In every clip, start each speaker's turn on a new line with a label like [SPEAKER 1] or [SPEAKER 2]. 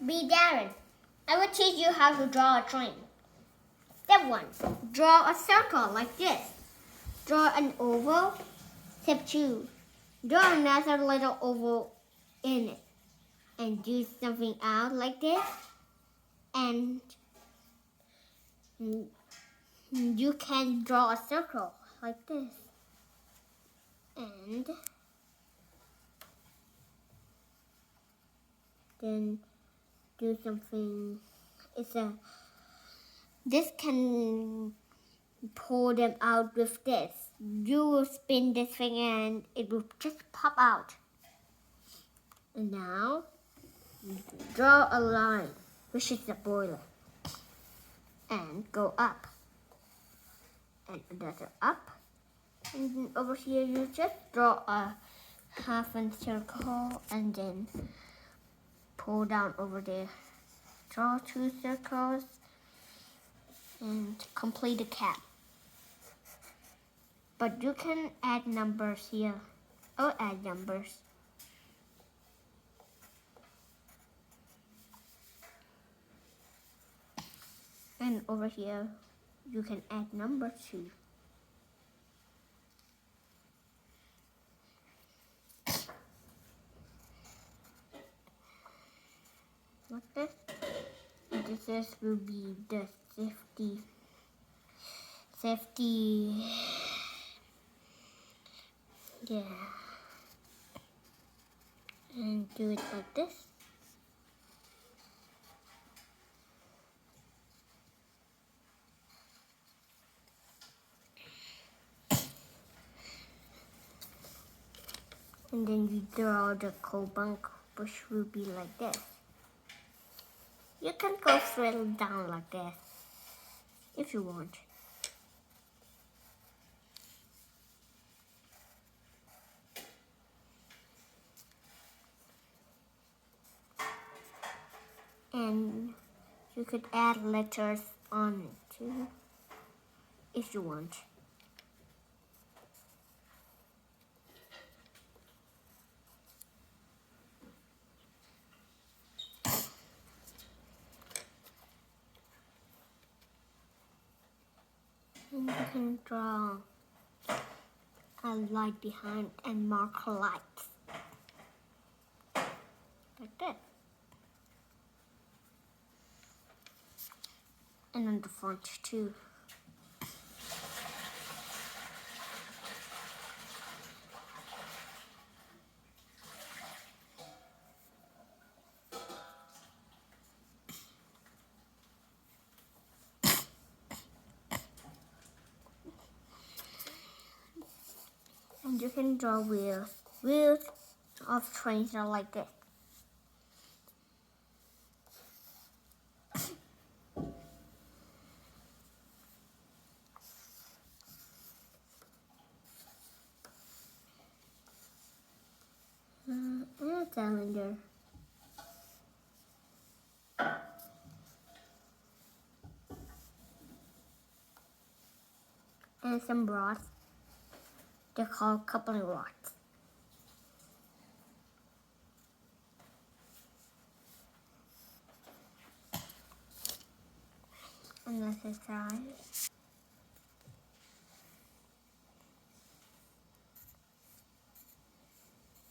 [SPEAKER 1] Be Darren. I will teach you how to draw a train. Step 1. Draw a circle like this. Draw an oval. Step 2. Draw another little oval in it. And do something out like this. And you can draw a circle like this. And then do something. This can pull them out with this. You will spin this thing and it will just pop out. And now, draw a line, which is the boiler. And go up. And another up. And then over here you just draw a half a circle and then pull down over there. Draw 2 circles and complete the cap. But you can add numbers here. I'll add numbers. And over here, you can add numbers too. Like this. And this will be the safety. Yeah. And do it like this. And then you draw the coal bunk, which will be like this. You can go straight down like this, if you want. And you could add letters on it too, if you want. And you can draw a light behind and mark lights. Like that. And on the front too. And you can draw wheels. Wheels of trains are like this. And a cylinder. And some rods. They're called coupling rods. Another side.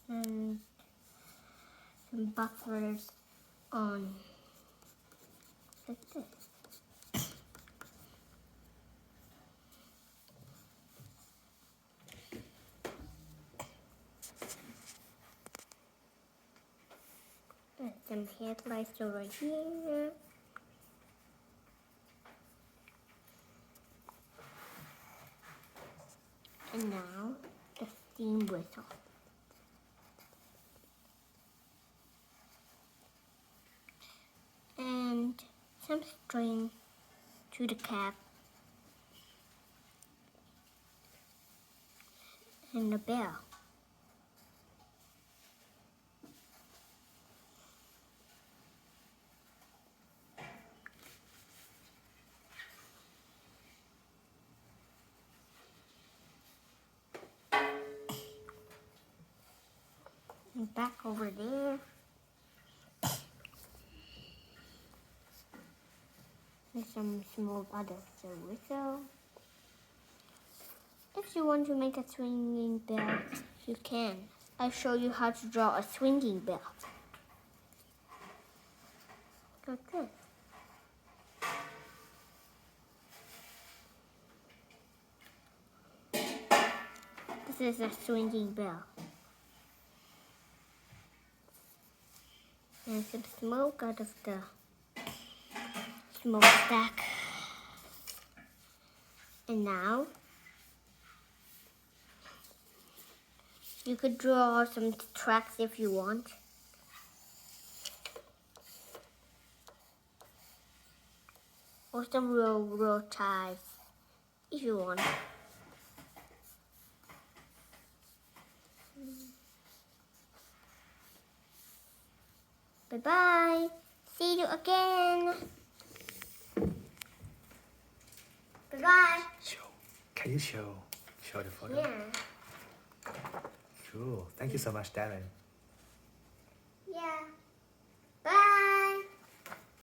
[SPEAKER 1] And some buffers on like this. And some headlights over here. And now the steam whistle. And some string to the cap. And the bell. And back over there. some small others. So whistle. If you want to make a swinging bell, you can. I'll show you how to draw a swinging bell. Like this. This is a swinging bell. And some smoke out of the smokestack. And now, you could draw some tracks if you want. Or some railroad ties if you want. Bye-bye. See you again. Bye-bye.
[SPEAKER 2] Can you show the photo?
[SPEAKER 1] Yeah.
[SPEAKER 2] Cool. Thank you so much, Darren.